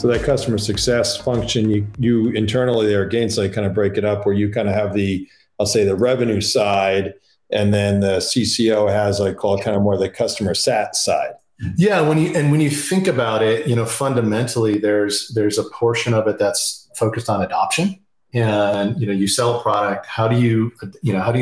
So that customer success function, you internally there at Gainsight kind of break it up where you kind of have the, I'll say the revenue side, and then the CCO has, I call it kind of more the customer sat side. Yeah, when you think about it, fundamentally there's a portion of it that's focused on adoption. And you sell a product. How do you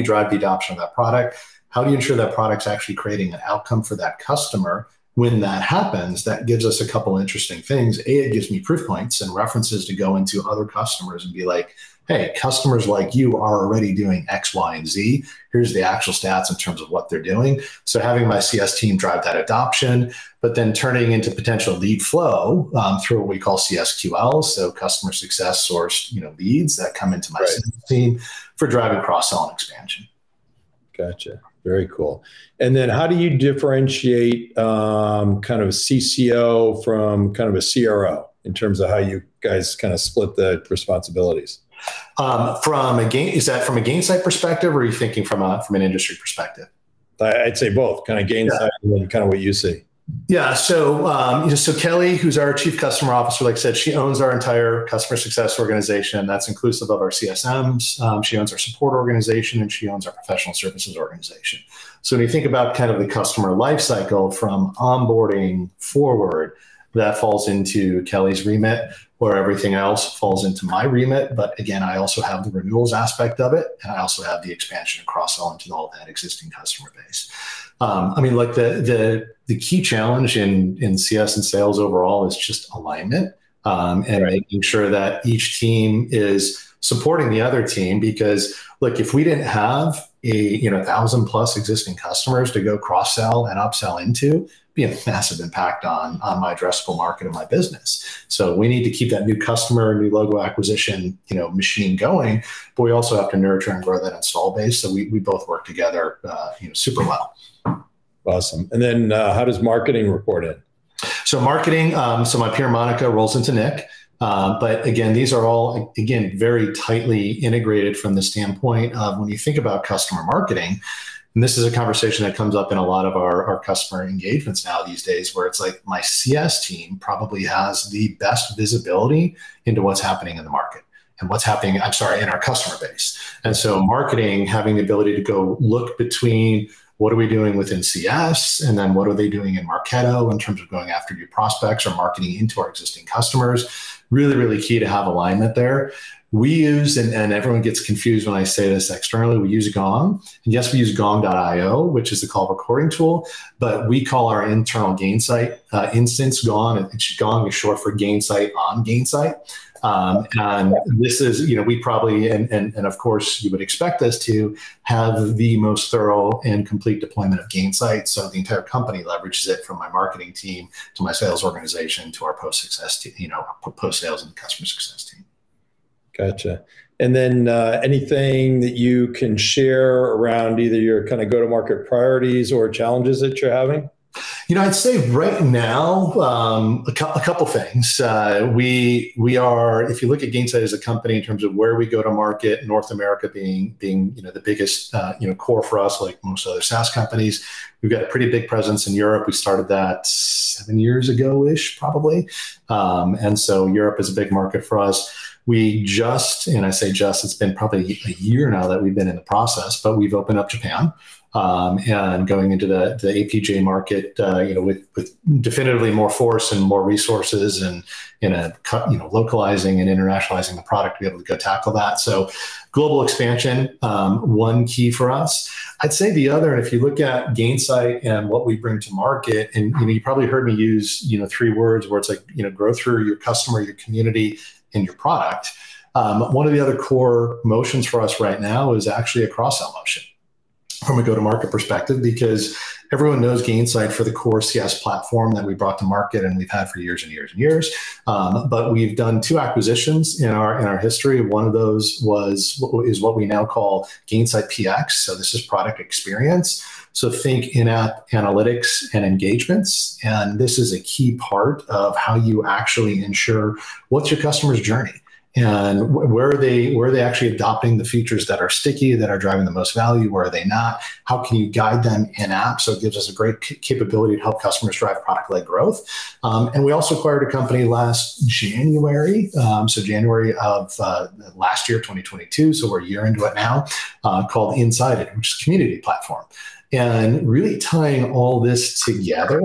drive the adoption of that product? How do you ensure that product's actually creating an outcome for that customer? When that happens, that gives us a couple interesting things. It gives me proof points and references to go into other customers and be like, hey, customers like you are already doing X, Y, and Z. Here's the actual stats in terms of what they're doing. So having my CS team drive that adoption, but then turning into potential lead flow through what we call CSQL, so customer success sourced leads that come into my sales team for driving cross-sell and expansion. Gotcha. Very cool. And then how do you differentiate kind of a CCO from kind of a CRO in terms of how you guys kind of split the responsibilities? Is that from a Gainsight perspective, or are you thinking from an industry perspective? I'd say both, kind of Gainsight and then kind of what you see. Yeah. So Kelly, who's our chief customer officer, like I said, she owns our entire customer success organization. That's inclusive of our CSMs. She owns our support organization, and she owns our professional services organization. So when you think about kind of the customer life cycle from onboarding forward, that falls into Kelly's remit, where everything else falls into my remit. But again, I also have the renewals aspect of it, and I also have the expansion and cross-sell into all that existing customer base. Like the key challenge in CS and sales overall is just alignment and making sure that each team is supporting the other team. Because look, if we didn't have 1,000+ existing customers to go cross-sell and upsell into, be a massive impact on my addressable market of my business. So we need to keep that new customer, new logo acquisition, machine going, but we also have to nurture and grow that install base. So we both work together, super well. Awesome. And then how does marketing report in? So marketing, so my peer Monica rolls into Nick. But again, these are all, very tightly integrated from the standpoint of when you think about customer marketing. And this is a conversation that comes up in a lot of our customer engagements now these days, where it's like my CS team probably has the best visibility into what's happening in the market and what's happening, in our customer base. And so marketing, having the ability to go look between what are we doing within CS, and then what are they doing in Marketo in terms of going after new prospects or marketing into our existing customers, really, really key to have alignment there. We use, and everyone gets confused when I say this externally, we use Gong. And yes, we use Gong.io, which is the call recording tool, but we call our internal Gainsight instance Gong. Gong is short for Gainsight on Gainsight. And this is, we probably, and of course you would expect us to have the most thorough and complete deployment of Gainsight. So the entire company leverages it, from my marketing team to my sales organization to our post-success team, post-sales and customer success team. Gotcha. And then anything that you can share around either your kind of go-to-market priorities or challenges that you're having? I'd say right now, a couple things. We are, if you look at Gainsight as a company in terms of where we go to market, North America being the biggest core for us, like most other SaaS companies. We've got a pretty big presence in Europe. We started that 7 years ago-ish, probably. And so Europe is a big market for us. We just, and I say just, it's been probably a year now that we've been in the process, but we've opened up Japan. And going into the APJ market, with definitively more force and more resources, and localizing and internationalizing the product to be able to go tackle that. So global expansion, one key for us. I'd say the other, and if you look at Gainsight and what we bring to market, and you probably heard me use 3 words where it's like grow through your customer, your community, and your product. One of the other core motions for us right now is actually a cross-sell motion from a go-to-market perspective, because everyone knows Gainsight for the core CS platform that we brought to market and we've had for years and years and years. But we've done 2 acquisitions in our history. One of those is what we now call Gainsight PX. So this is product experience. So think in-app analytics and engagements. And this is a key part of how you actually ensure what's your customer's journey. And where are they actually adopting the features that are sticky, that are driving the most value? Where are they not? How can you guide them in app? So it gives us a great capability to help customers drive product-led growth. And we also acquired a company last January, so January of last year, 2022. So we're a year into it now, called Gainsight, which is a community platform. And really tying all this together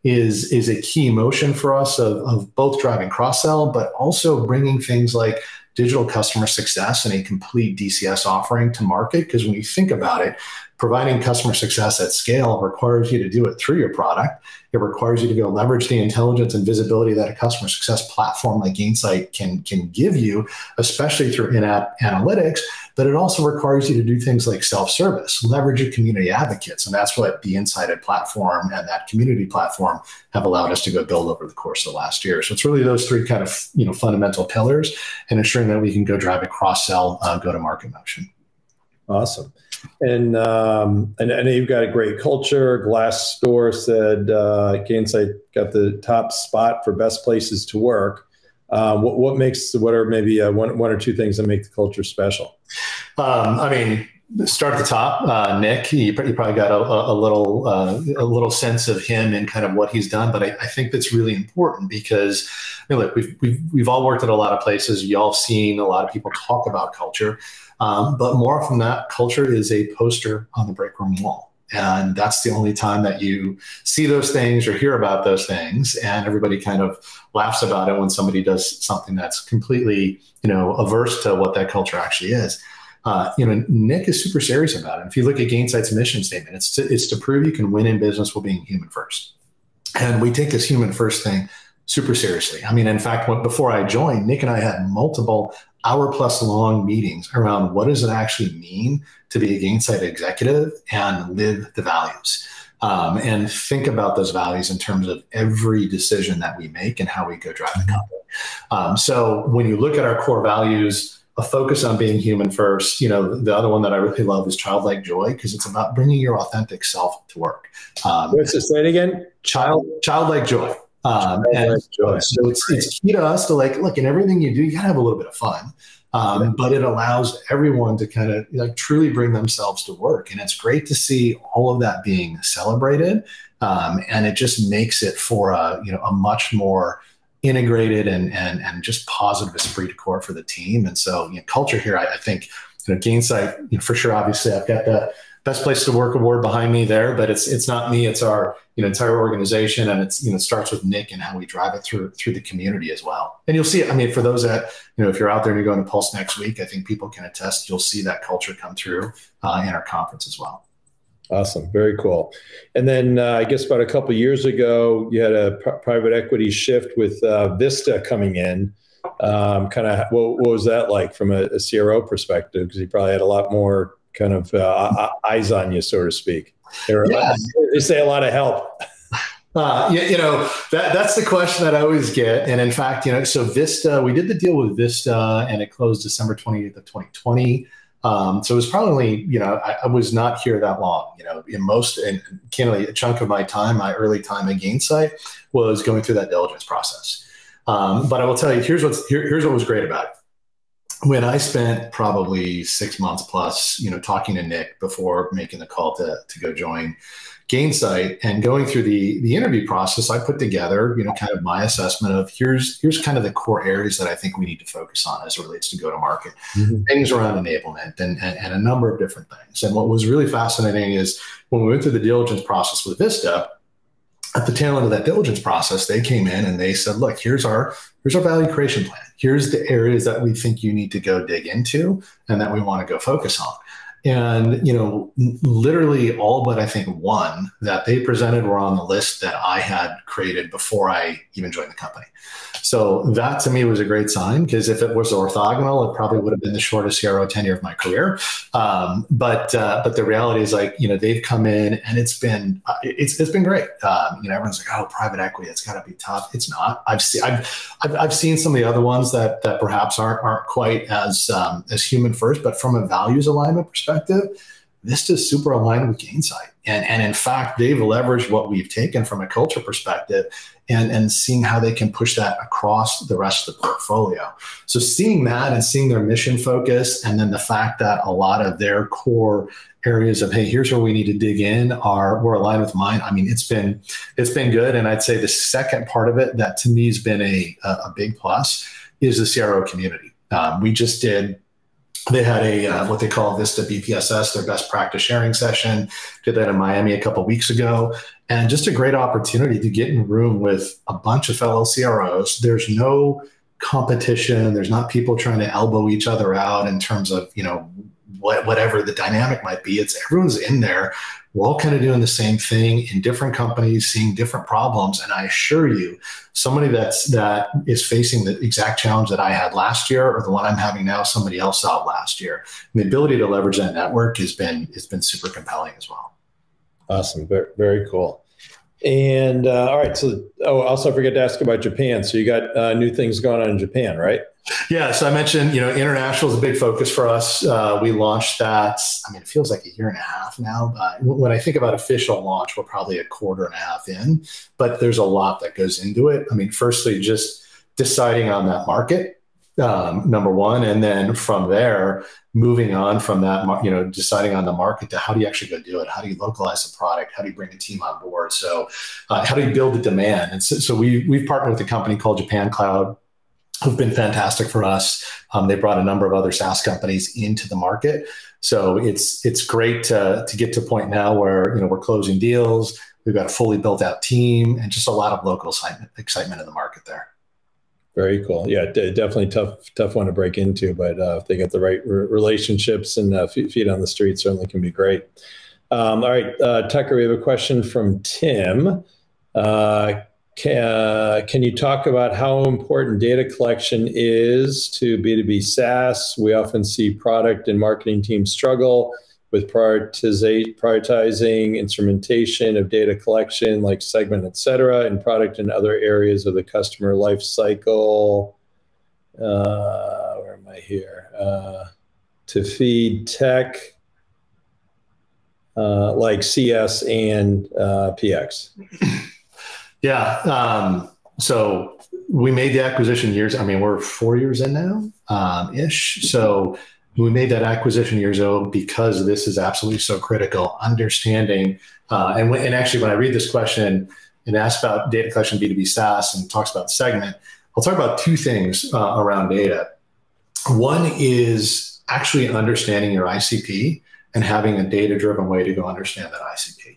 is a key motion for us of both driving cross-sell, but also bringing things like digital customer success and a complete DCS offering to market. Because when you think about it, providing customer success at scale requires you to do it through your product. It requires you to go leverage the intelligence and visibility that a customer success platform like Gainsight can give you, especially through in-app analytics. But it also requires you to do things like self-service, leverage your community advocates. And that's what the Gainsight platform and that community platform have allowed us to go build over the course of the last year. So it's really those three kind of fundamental pillars and ensuring that we can go drive a cross-sell, go-to-market motion. Awesome. And I know you've got a great culture. Glassdoor said Gainsight got the top spot for best places to work. What are maybe one or two things that make the culture special? Start at the top. Nick, you probably got a little sense of him and kind of what he's done. But I think that's really important because, look, we've all worked at a lot of places. Y'all seen a lot of people talk about culture. But more often that, culture is a poster on the break room wall. And that's the only time that you see those things or hear about those things. And everybody kind of laughs about it when somebody does something that's completely, averse to what that culture actually is. Nick is super serious about it. If you look at Gainsight's mission statement, it's to prove you can win in business while being human first. And we take this human first thing super seriously. In fact, before I joined, Nick and I had multiple hour-plus long meetings around what does it actually mean to be a Gainsight executive and live the values. And think about those values in terms of every decision that we make and how we go drive the company. So when you look at our core values, a focus on being human first, the other one that I really love is childlike joy, because it's about bringing your authentic self to work. What's this? Say it again? Childlike joy. So it's key to us to look, in everything you do, you gotta have a little bit of fun. But it allows everyone to kind of truly bring themselves to work. And it's great to see all of that being celebrated. And it just makes it for a much more integrated and just positive esprit de corps for the team. And so culture here, I think, Gainsight, for sure, obviously I've got the Best Place to Work award behind me there, but it's not me, it's our entire organization, and it starts with Nick and how we drive it through the community as well. And you'll see it. For those that if you're out there and you're going to Pulse next week, I think people can attest. You'll see that culture come through in our conference as well. Awesome, very cool. And then I guess about a couple of years ago, you had a private equity shift with Vista coming in. What was that like from a CRO perspective? Because you probably had a lot more kind of eyes on you, so to speak. They say a lot of help. That's the question that I always get. And in fact, so Vista, we did the deal with Vista and it closed December 28th of 2020. So it was probably, I was not here that long, and candidly, a chunk of my early time at Gainsight was going through that diligence process. But I will tell you, here's what was great about it. When I spent probably 6 months plus, talking to Nick before making the call to go join Gainsight and going through the interview process, I put together, kind of my assessment of here's kind of the core areas that I think we need to focus on as it relates to go-to-market, things around enablement and a number of different things. And what was really fascinating is when we went through the diligence process with Vista, at the tail end of that diligence process, they came in and they said, look, here's our value creation plan. Here's the areas that we think you need to go dig into and that we want to go focus on. And, literally all but I think one that they presented were on the list that I had created before I even joined the company. So that to me was a great sign, because if it was orthogonal, it probably would have been the shortest CRO tenure of my career. But the reality is they've come in and it's been great. Everyone's like, oh, private equity, it's got to be tough. It's not. I've seen some of the other ones that perhaps aren't quite as human first, but from a values alignment perspective, Vista's super aligned with Gainsight. And in fact, they've leveraged what we've taken from a culture perspective and seeing how they can push that across the rest of the portfolio. So seeing that and seeing their mission focus, and then the fact that a lot of their core areas of, hey, here's where we need to dig in, were aligned with mine. I mean, it's been good. And I'd say the second part of it that to me has been a big plus is the CRO community. They had a what they call Vista BPSS, their best practice sharing session. Did that in Miami a couple of weeks ago, and just a great opportunity to get in a room with a bunch of fellow CROs. There's no competition. There's not people trying to elbow each other out in terms of whatever the dynamic might be. It's everyone's in there. We're all kind of doing the same thing in different companies, seeing different problems. And I assure you, somebody that is facing the exact challenge that I had last year, or the one I'm having now, somebody else saw last year. And the ability to leverage that network has been super compelling as well. Awesome. Very, very cool. And all right. So, also I forget to ask about Japan. So you got new things going on in Japan, right? Yeah. So I mentioned, international is a big focus for us. We launched that. I mean, it feels like a year and a half now, but when I think about official launch, we're probably a quarter and a half in, but there's a lot that goes into it. I mean, firstly, just deciding on that market, number one, and then from there, moving on from that, deciding on the market to how do you actually go do it? How do you localize the product? How do you bring a team on board? So how do you build the demand? And so we've partnered with a company called Japan Cloud, who've been fantastic for us. They brought a number of other SaaS companies into the market. So it's great to get to a point now where we're closing deals. We've got a fully built out team and just a lot of local excitement in the market there. Very cool. Yeah, definitely tough one to break into, but if they get the right relationships and feet on the street, certainly can be great. All right, Tucker, we have a question from Tim. Can you talk about how important data collection is to B2B SaaS? We often see product and marketing teams struggle with prioritizing instrumentation of data collection, like segment, et cetera, and product and other areas of the customer life cycle. Where am I here? To feed tech like CS and PX. Yeah. So we made the acquisition we're 4 years in now, ish. So we made that acquisition years ago because this is absolutely so critical. Understanding, and actually when I read this question and ask about data collection, B2B SaaS, and talks about segment, I'll talk about two things around data. One is actually understanding your ICP and having a data-driven way to go understand that ICP.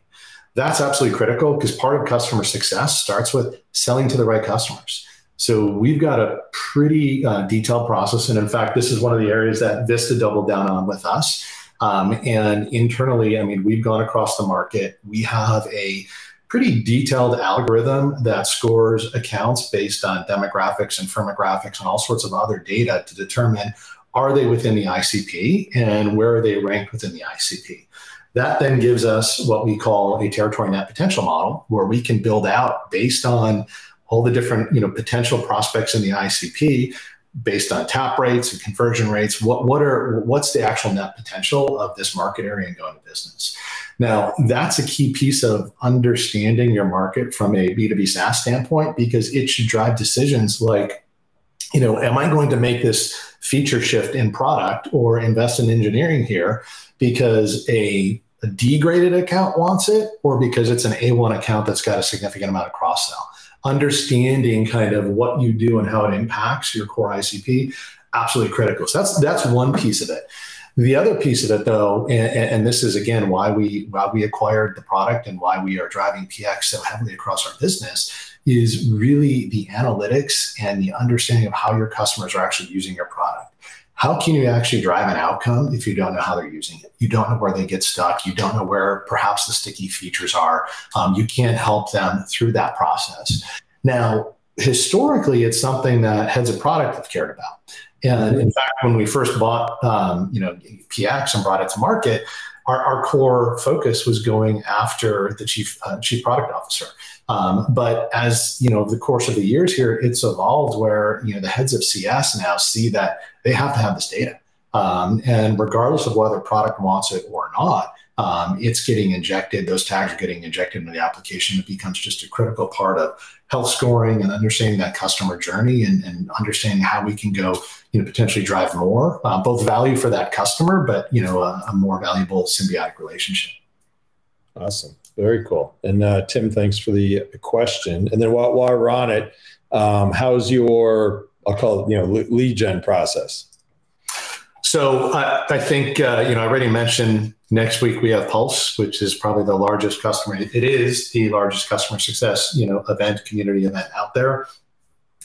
That's absolutely critical because part of customer success starts with selling to the right customers. So we've got a pretty detailed process. And in fact, this is one of the areas that Vista doubled down on with us. And internally, we've gone across the market. We have a pretty detailed algorithm that scores accounts based on demographics and firmographics and all sorts of other data to determine, are they within the ICP and where are they ranked within the ICP? That then gives us what we call a territory net potential model, where we can build out based on all the different potential prospects in the ICP, based on tap rates and conversion rates. What's the actual net potential of this market area and going to business? Now, that's a key piece of understanding your market from a B2B SaaS standpoint, because it should drive decisions like, am I going to make this feature shift in product or invest in engineering here because a D-graded account wants it, or because it's an A1 account that's got a significant amount of cross-sell? Understanding kind of what you do and how it impacts your core ICP, absolutely critical. So that's one piece of it. The other piece of it, though, and this is again why we acquired the product and why we are driving PX so heavily across our business, is really the analytics and the understanding of how your customers are actually using your product. How can you actually drive an outcome if you don't know how they're using it? You don't know where they get stuck. You don't know where perhaps the sticky features are. You can't help them through that process. Now, historically, it's something that heads of product have cared about. And in fact, when we first bought PX and brought it to market, our core focus was going after the chief product officer. But as the course of the years here, it's evolved where the heads of CS now see that they have to have this data. And regardless of whether product wants it or not, it's getting injected. Those tags are getting injected into the application. It becomes just a critical part of health scoring and understanding that customer journey and understanding how we can go, potentially drive more, both value for that customer, but, a more valuable symbiotic relationship. Awesome. Very cool. And Tim, thanks for the question. And then while we're on it, how's your, I'll call it, lead gen process? So I think, I already mentioned next week we have Pulse, which is probably the largest customer. It is the largest customer success, community event out there.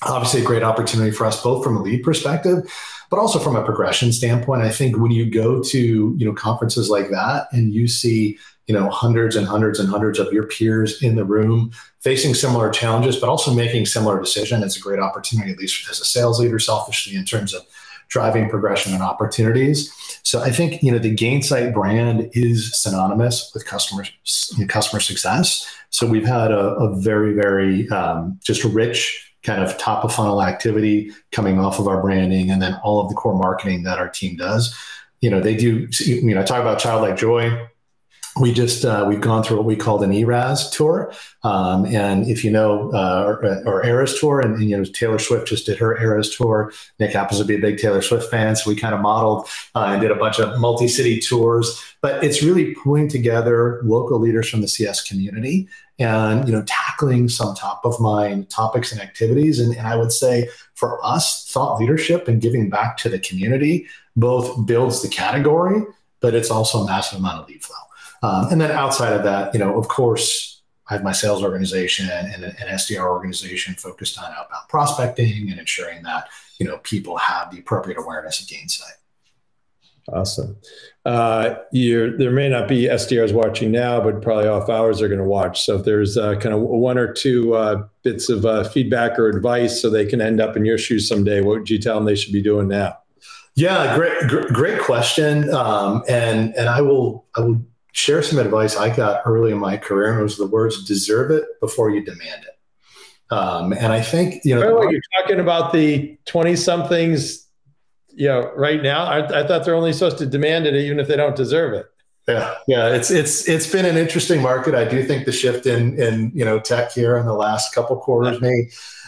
Obviously a great opportunity for us, both from a lead perspective, but also from a progression standpoint. I think when you go to, conferences like that and you see, hundreds and hundreds and hundreds of your peers in the room facing similar challenges, but also making similar decisions, it's a great opportunity, at least as a sales leader, selfishly, in terms of driving progression and opportunities. So I think, the Gainsight brand is synonymous with customer success. So we've had a very, very just rich kind of top of funnel activity coming off of our branding, and then all of the core marketing that our team does. They do, I talk about childlike joy. We just, we've gone through what we called an ERAS tour. And if you know, or Eras tour, and Taylor Swift just did her Eras tour. Nick happens to be a big Taylor Swift fan. So we kind of modeled and did a bunch of multi-city tours, but it's really pulling together local leaders from the CS community and, tackling some top of mind topics and activities. And I would say for us, thought leadership and giving back to the community both builds the category, but it's also a massive amount of lead flow. And then outside of that, of course, I have my sales organization and an SDR organization focused on outbound prospecting and ensuring that, people have the appropriate awareness of Gainsight. Awesome. There may not be SDRs watching now, but probably off hours are going to watch. So if there's kind of one or two bits of feedback or advice so they can end up in your shoes someday, what would you tell them they should be doing now? Yeah, great question. And I will share some advice I got early in my career, and it was the words, deserve it before you demand it. And I think, you're talking about the 20 somethings, right now. I thought they're only supposed to demand it even if they don't deserve it. Yeah. It's been an interesting market. I do think the shift in tech here in the last couple quarters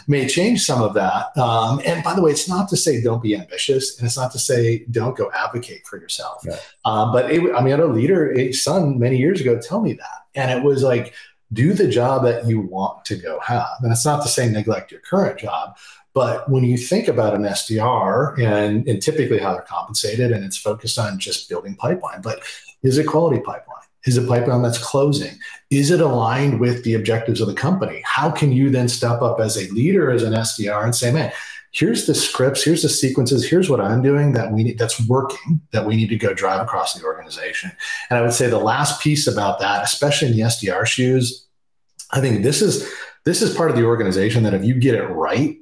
may change some of that. And by the way, it's not to say don't be ambitious, and it's not to say don't go advocate for yourself. Yeah. But I had a leader, a son many years ago, tell me that. And it was like, do the job that you want to go have. And it's not to say neglect your current job, but when you think about an SDR and typically how they're compensated, and it's focused on just building pipeline, but is it quality pipeline? Is it pipeline that's closing? Is it aligned with the objectives of the company? How can you then step up as a leader, as an SDR, and say, man, here's the scripts, here's the sequences, here's what I'm doing that's working, that we need to go drive across the organization. And I would say the last piece about that, especially in the SDR shoes, I think this is part of the organization that if you get it right,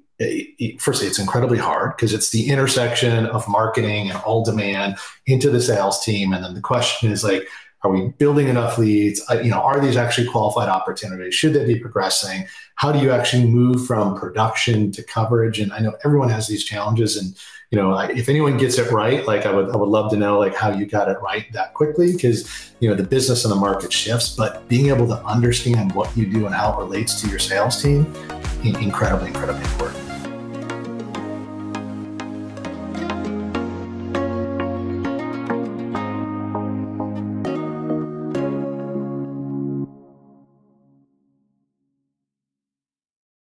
firstly, it's incredibly hard because it's the intersection of marketing and all demand into the sales team. And then the question is like, are we building enough leads? Are these actually qualified opportunities? Should they be progressing? How do you actually move from production to coverage? And I know everyone has these challenges, and if anyone gets it right, like I would love to know like how you got it right that quickly, because the business and the market shifts. But being able to understand what you do and how it relates to your sales team, incredibly important.